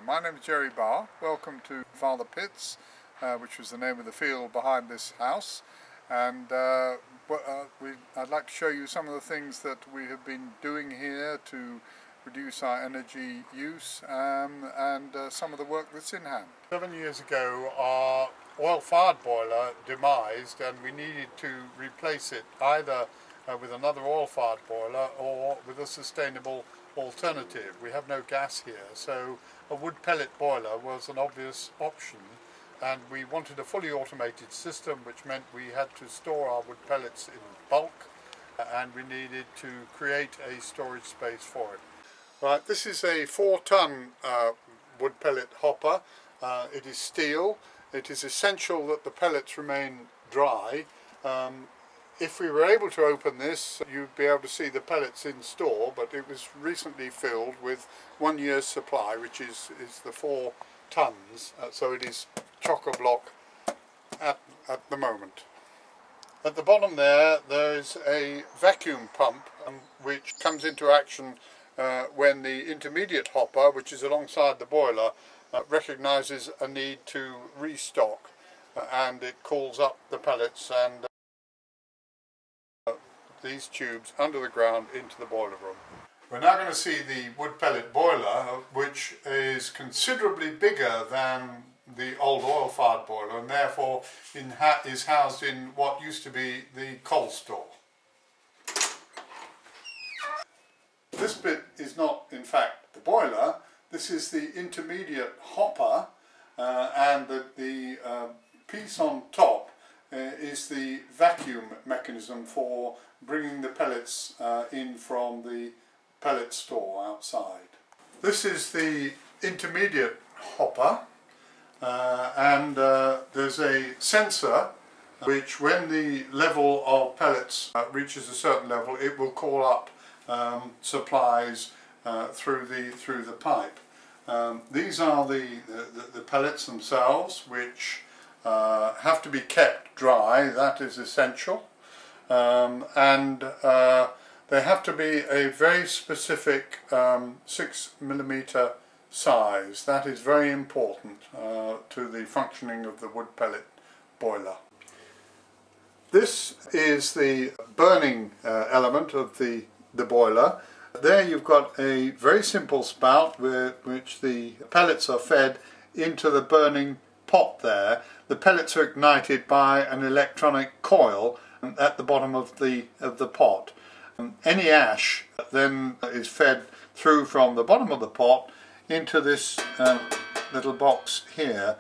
My name is Jerry Barr. Welcome to Father Pitts, which was the name of the field behind this house, and I'd like to show you some of the things that we have been doing here to reduce our energy use and some of the work that's in hand. 7 years ago our oil-fired boiler demised and we needed to replace it either with another oil-fired boiler or with a sustainable alternative. We have no gas here, so a wood pellet boiler was an obvious option, and we wanted a fully automated system, which meant we had to store our wood pellets in bulk and we needed to create a storage space for it. Right, this is a 4-ton wood pellet hopper. It is steel. It is essential that the pellets remain dry. If we were able to open this, you'd be able to see the pellets in store, but it was recently filled with 1 year's supply, which is the 4 tons, so it is chock-a-block at the moment. At the bottom there is a vacuum pump which comes into action when the intermediate hopper, which is alongside the boiler, recognises a need to restock, and it calls up the pellets and these tubes under the ground into the boiler room. We're now going to see the wood pellet boiler, which is considerably bigger than the old oil-fired boiler and therefore is housed in what used to be the coal store. This bit is not in fact the boiler. This is the intermediate hopper, and the piece on top is the vacuum mechanism for bringing the pellets in from the pellet store outside. This is the intermediate hopper, and there's a sensor which, when the level of pellets reaches a certain level, it will call up supplies through the pipe. These are the pellets themselves, which have to be kept dry. That is essential, and they have to be a very specific 6mm size. That is very important to the functioning of the wood pellet boiler. This is the burning element of the boiler. There you've got a very simple spout with which the pellets are fed into the burning pot there. The pellets are ignited by an electronic coil at the bottom of the pot. Any ash then is fed through from the bottom of the pot into this little box here.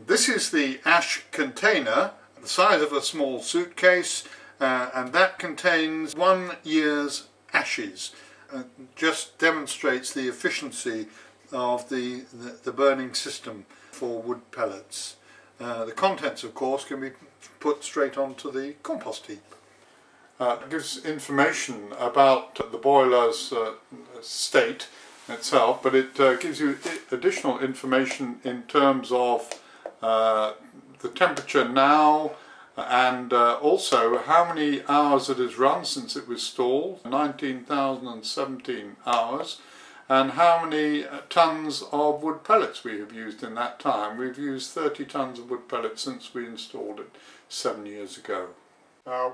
This is the ash container, the size of a small suitcase, and that contains 1 year's ashes. Just demonstrates the efficiency of the burning system for wood pellets. The contents, of course, can be put straight onto the compost heap. It gives information about the boiler's state itself, but it gives you additional information in terms of the temperature now, and also how many hours it has run since it was installed, 19,017 hours, and how many tons of wood pellets we have used in that time. We've used 30 tons of wood pellets since we installed it 7 years ago.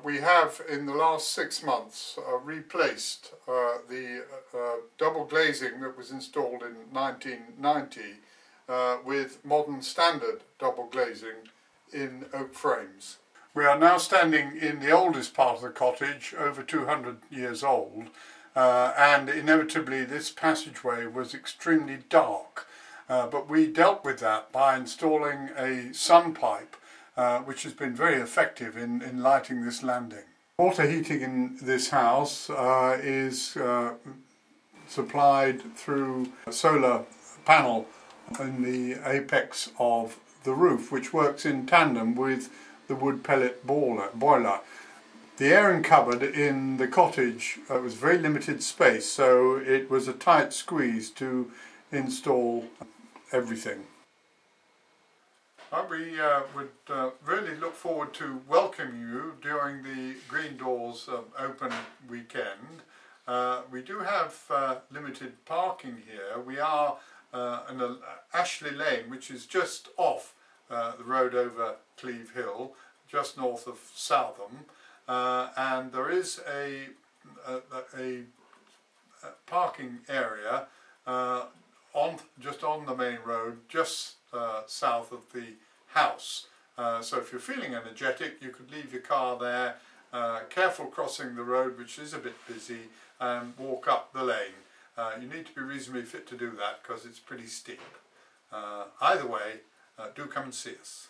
We have, in the last 6 months, replaced the double glazing that was installed in 1990 with modern standard double glazing in oak frames. We are now standing in the oldest part of the cottage, over 200 years old, and inevitably this passageway was extremely dark, but we dealt with that by installing a sun pipe which has been very effective in lighting this landing. Water heating in this house is supplied through a solar panel in the apex of the roof, which works in tandem with the wood pellet boiler. The airing cupboard in the cottage was very limited space, so it was a tight squeeze to install everything. We would really look forward to welcoming you during the Green Doors open weekend. We do have limited parking here. We are in a Ashley Lane, which is just off the road over Cleve Hill, just north of Southam, and there is a parking area just on the main road, just south of the house. So if you're feeling energetic, you could leave your car there, careful crossing the road, which is a bit busy, and walk up the lane. You need to be reasonably fit to do that because it's pretty steep. Either way, do come and see us.